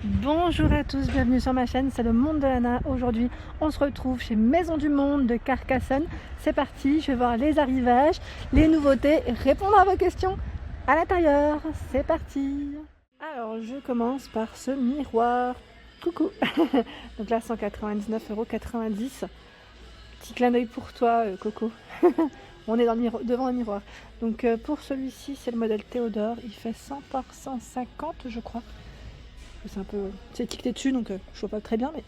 Bonjour à tous, bienvenue sur ma chaîne, c'est le monde de Lana. Aujourd'hui on se retrouve chez Maison du Monde de Carcassonne. C'est parti, je vais voir les arrivages, les nouveautés et répondre à vos questions à l'intérieur. C'est parti. Alors je commence par ce miroir. Coucou. Donc là 199,90 €. Petit clin d'œil pour toi Coco. On est devant un miroir. Donc pour celui-ci c'est le modèle Théodore, il fait 100 par 150 je crois. C'est étiqueté dessus donc je vois pas très bien, mais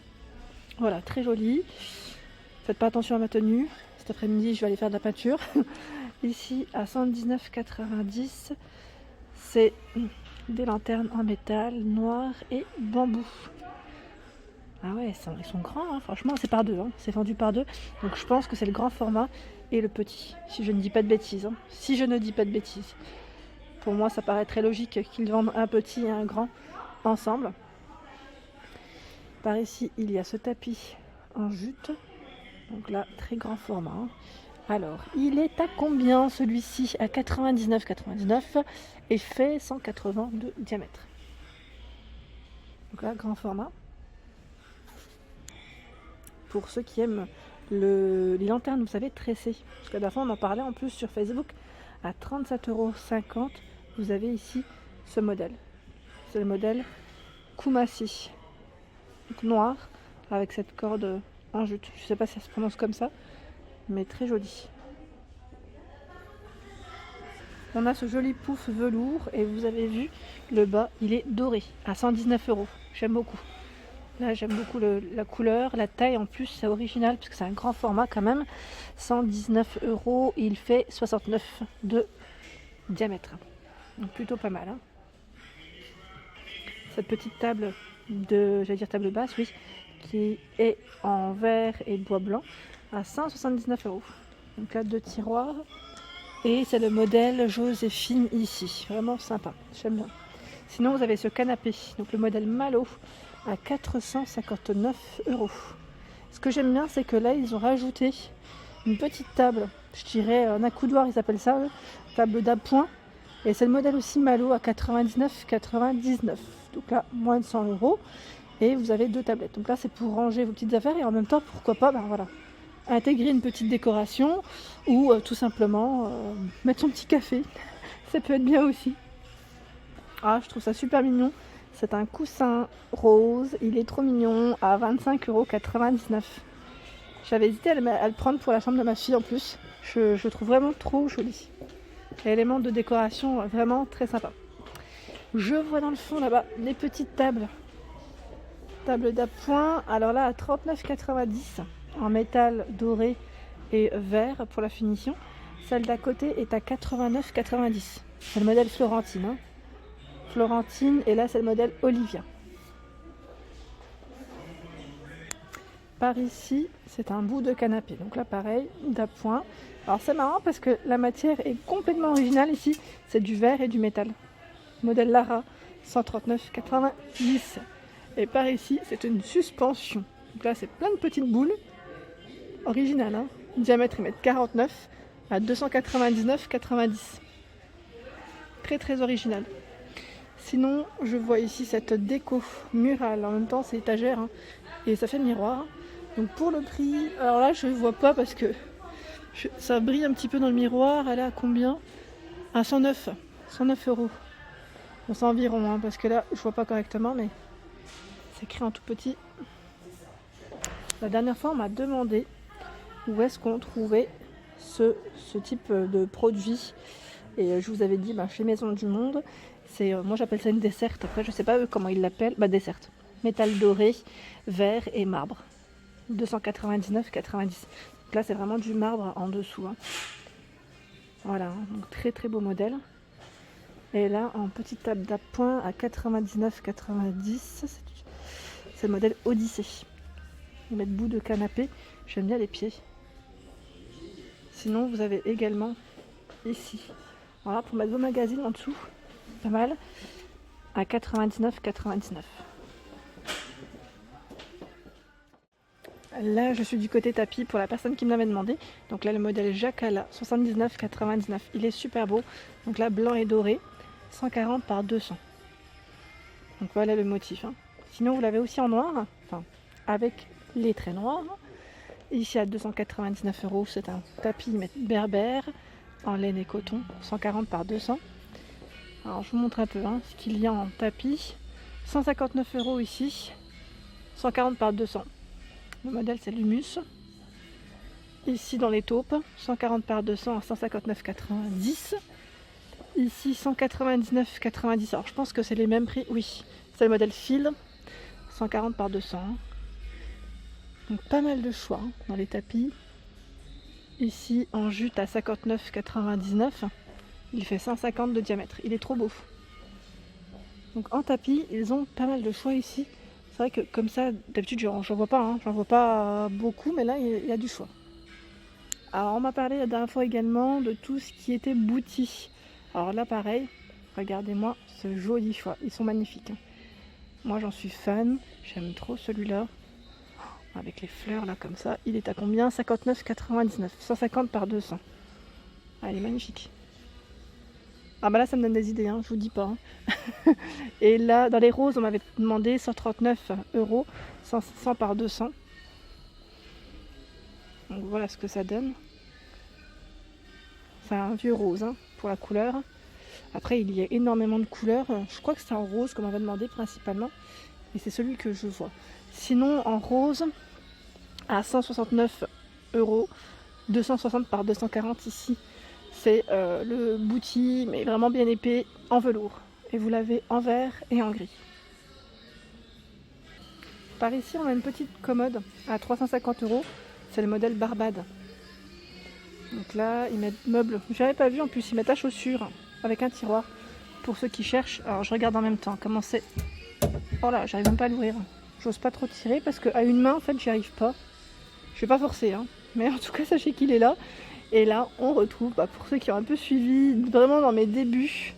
voilà, très joli. Faites pas attention à ma tenue, cet après-midi je vais aller faire de la peinture. Ici à 119,90 €, c'est des lanternes en métal noir et bambou. Ah ouais, ils sont grands, hein. Franchement c'est par deux, hein. C'est vendu par deux, donc je pense que c'est le grand format et le petit, si je ne dis pas de bêtises, hein. Si je ne dis pas de bêtises, pour moi ça paraît très logique qu'ils vendent un petit et un grand ensemble. Par ici il y a ce tapis en jute, donc là très grand format, hein. Alors il est à combien celui-ci? À 99,99 € et fait 180 de diamètre. Donc là grand format. Pour ceux qui aiment les lanternes, vous savez, tressées, parce que la dernière fois on en parlait en plus sur Facebook. À 37,50 €, vous avez ici ce modèle. C'est le modèle Kumasi, donc noir avec cette corde en jute. Je sais pas si ça se prononce comme ça, mais très joli. On a ce joli pouf velours et vous avez vu le bas, il est doré à 119 €. J'aime beaucoup. Là j'aime beaucoup la couleur, la taille en plus c'est original parce que c'est un grand format quand même. 119 €, il fait 69 de diamètre. Donc plutôt pas mal, hein. Cette petite table j'allais dire table basse, oui, qui est en verre et bois blanc à 179 €. Donc là deux tiroirs et c'est le modèle Joséphine ici, vraiment sympa, j'aime bien. Sinon vous avez ce canapé, donc le modèle Malo à 459 €. Ce que j'aime bien c'est que là ils ont rajouté une petite table, je dirais un accoudoir ils appellent ça, table d'appoint. Et c'est le modèle aussi Malo à 99,99 €. Donc là, moins de 100 €. Et vous avez deux tablettes. Donc là, c'est pour ranger vos petites affaires. Et en même temps, pourquoi pas, voilà, intégrer une petite décoration. Ou tout simplement mettre son petit café. Ça peut être bien aussi. Ah, je trouve ça super mignon. C'est un coussin rose. Il est trop mignon à 25,99 €. J'avais hésité à le prendre pour la chambre de ma fille en plus. Je le trouve vraiment trop joli. Élément de décoration vraiment très sympa. Je vois dans le fond là-bas les petites tables d'appoint. Alors là à 39,90 € en métal doré et vert pour la finition. Celle d'à côté est à 89,90 €. C'est le modèle Florentine, hein. Florentine, et là c'est le modèle Olivia. Par ici c'est un bout de canapé, donc là pareil d'appoint. Alors c'est marrant parce que la matière est complètement originale ici, c'est du verre et du métal. Modèle Lara, 139,90 €. Et par ici c'est une suspension. Donc là c'est plein de petites boules, originales, hein. Diamètre 1,49 m à 299,90 €. Très très original. Sinon je vois ici cette déco murale, en même temps c'est étagère, hein, et ça fait miroir. Donc pour le prix, alors là je ne vois pas parce que ça brille un petit peu dans le miroir. Elle est à combien? À 109 €. Bon, c'est environ, hein, parce que là je vois pas correctement, mais c'est écrit en tout petit. La dernière fois on m'a demandé où est-ce qu'on trouvait ce type de produit et je vous avais dit chez Maison du Monde. C'est moi j'appelle ça une desserte. Après je sais pas eux comment ils l'appellent. Desserte, métal doré, verre et marbre, 299,90 €. Donc là c'est vraiment du marbre en dessous, hein. Voilà, donc très très beau modèle. Et là en petite table d'appoint à 99,90 €, c'est le modèle Odyssée. Ils mettent bout de canapé, j'aime bien les pieds. Sinon vous avez également ici, voilà, pour mettre vos magazines en dessous, pas mal, à 99,99 €. Là je suis du côté tapis pour la personne qui me l'avait demandé. Donc là le modèle Jacala, 79,99 €. Il est super beau. Donc là blanc et doré, 140 par 200. Donc voilà le motif, hein. Sinon, vous l'avez aussi en noir, enfin, avec les traits noirs. Ici, à 299 €, c'est un tapis berbère en laine et coton, 140 par 200. Alors, je vous montre un peu ce qu'il y a en tapis. 159 € ici, 140 par 200. Le modèle, c'est l'Humus. Ici, dans les taupes, 140 par 200 à 159,90 €. Ici, 199,90 €. Alors, je pense que c'est les mêmes prix. Oui, c'est le modèle fil, 140 par 200. Donc, pas mal de choix dans les tapis. Ici, en jute à 59,99 €. Il fait 150 de diamètre. Il est trop beau. Donc, en tapis, ils ont pas mal de choix ici. C'est vrai que comme ça, d'habitude, j'en vois pas. J'en vois pas beaucoup, mais là, il y a du choix. Alors, on m'a parlé la dernière fois également de tout ce qui était bouti. Alors là, pareil, regardez-moi ce joli choix. Ils sont magnifiques. Moi, j'en suis fan. J'aime trop celui-là. Avec les fleurs, là, comme ça. Il est à combien? 59,99 €. 150 par 200. Ah, il est magnifique. Ah bah là, ça me donne des idées, je vous dis pas. Et là, dans les roses, on m'avait demandé 139 €. 100 par 200. Donc voilà ce que ça donne. C'est un vieux rose pour la couleur. Après, il y a énormément de couleurs. Je crois que c'est en rose qu'on m'avait demandé principalement. Et c'est celui que je vois. Sinon, en rose, à 169 €, 260 par 240 ici. C'est le bouti, mais vraiment bien épais, en velours. Et vous l'avez en vert et en gris. Par ici, on a une petite commode à 350 €. C'est le modèle Barbade. Donc là, ils mettent meubles. J'avais pas vu, en plus, ils mettent à chaussures avec un tiroir. Pour ceux qui cherchent. Alors, je regarde en même temps comment c'est. Oh là, j'arrive même pas à l'ouvrir. J'ose pas trop tirer parce qu'à une main, en fait, j'y arrive pas. Je vais pas forcer, mais en tout cas, sachez qu'il est là. Et là, on retrouve, pour ceux qui ont un peu suivi, vraiment dans mes débuts,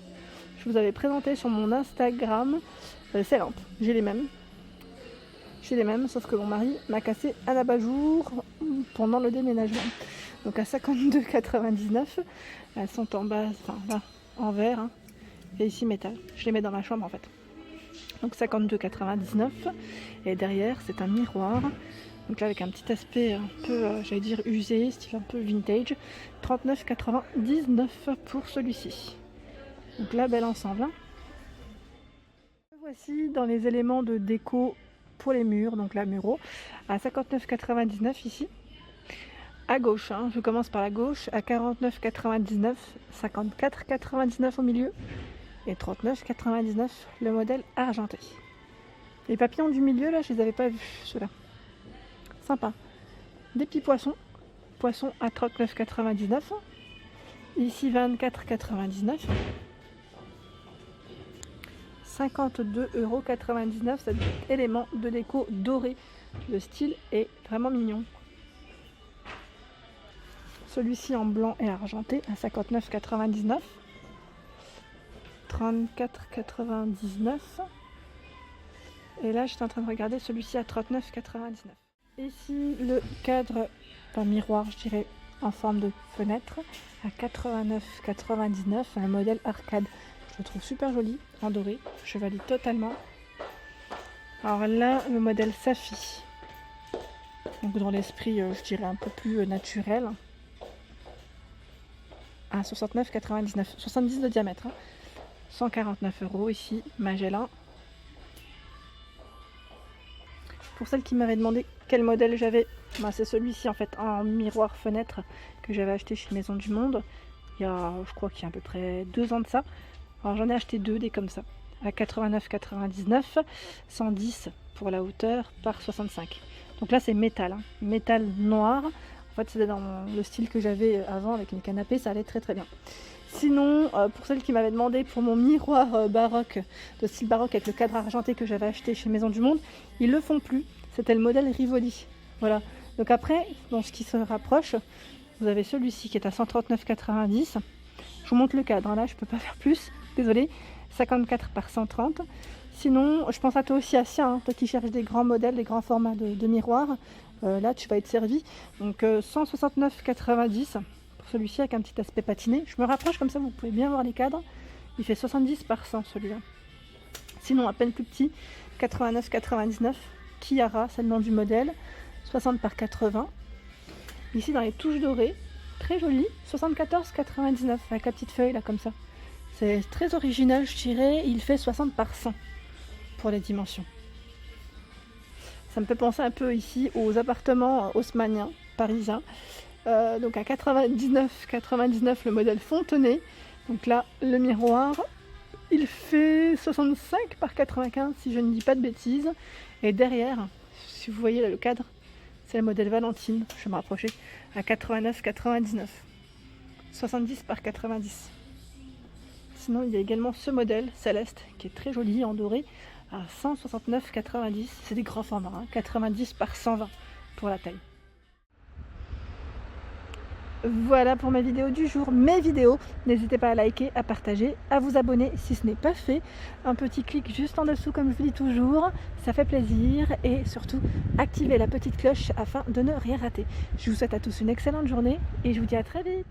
je vous avais présenté sur mon Instagram ces lampes. J'ai les mêmes. Sauf que mon mari m'a cassé un abat-jour pendant le déménagement. Donc à 52,99 €. Elles sont en base, enfin là, en verre. Et ici métal. Je les mets dans ma chambre en fait. Donc 52,99 €. Et derrière, c'est un miroir. Donc là, avec un petit aspect un peu, j'allais dire usé, style un peu vintage. 39,99 € pour celui-ci. Donc là, bel ensemble. Voici dans les éléments de déco pour les murs, donc la Muro, à 59,99 € ici. À gauche, je commence par la gauche, à 49,99 €, 54,99 € au milieu et 39,99 € le modèle argenté. Les papillons du milieu, là, je les avais pas vus, ceux-là. Sympa. Des petits poissons. Poissons à 39,99 €. Ici, 24,99 €. 52,99 €, cet élément de déco doré. Le style est vraiment mignon. Celui-ci en blanc et argenté à 59,99 €. 34,99 €. Et là, j'étais en train de regarder celui-ci à 39,99 €. Ici, le cadre d'un miroir, je dirais, en forme de fenêtre à 89,99 €. Un modèle arcade. Je le trouve super joli, en doré. Je valide totalement. Alors là, le modèle Safi. Donc dans l'esprit, je dirais un peu plus naturel. À 69,99 €. 70 de diamètre. 149 € ici, Magellan. Pour celle qui m'avait demandé quel modèle j'avais, c'est celui-ci en fait, en miroir fenêtre que j'avais acheté chez Maison du Monde. Il y a, je crois qu'il y a à peu près 2 ans de ça. Alors j'en ai acheté 2 des comme ça, à 89,99 €, 110 pour la hauteur par 65. Donc là c'est métal, métal noir. En fait c'était dans le style que j'avais avant avec mes canapés, ça allait très très bien. Sinon, pour celle qui m'avait demandé pour mon miroir baroque, de style baroque avec le cadre argenté que j'avais acheté chez Maison du Monde, ils le font plus. C'était le modèle Rivoli. Voilà. Donc après, dans ce qui se rapproche, vous avez celui-ci qui est à 139,90 €. Je vous montre le cadre, là je peux pas faire plus, désolé. 54 par 130. Sinon, je pense à toi aussi, Asia, toi qui cherches des grands modèles, des grands formats de miroirs. Là, tu vas être servi. Donc 169,90 € pour celui-ci avec un petit aspect patiné. Je me rapproche comme ça, vous pouvez bien voir les cadres. Il fait 70 par 100 celui-là. Sinon, à peine plus petit, 89,99. Kiara, c'est le nom du modèle, 60 par 80. Ici dans les touches dorées, très joli, 74,99 avec la petite feuille là comme ça. C'est très original, je dirais. Il fait 60 par 100 pour les dimensions. Ça me fait penser un peu ici aux appartements haussmanniens, parisiens. Donc à 99,99 le modèle Fontenay. Donc là, le miroir, il fait 65 par 95 si je ne dis pas de bêtises. Et derrière, si vous voyez là le cadre, c'est le modèle Valentine, je vais me rapprocher, à 89,99. 70 par 90. Sinon, il y a également ce modèle Céleste qui est très joli en doré à 169,90. C'est des grands formats, hein, 90 par 120 pour la taille. Voilà pour ma vidéo du jour, mes vidéos. N'hésitez pas à liker, à partager, à vous abonner si ce n'est pas fait. Un petit clic juste en dessous comme je vous dis toujours, ça fait plaisir. Et surtout, activez la petite cloche afin de ne rien rater. Je vous souhaite à tous une excellente journée et je vous dis à très vite.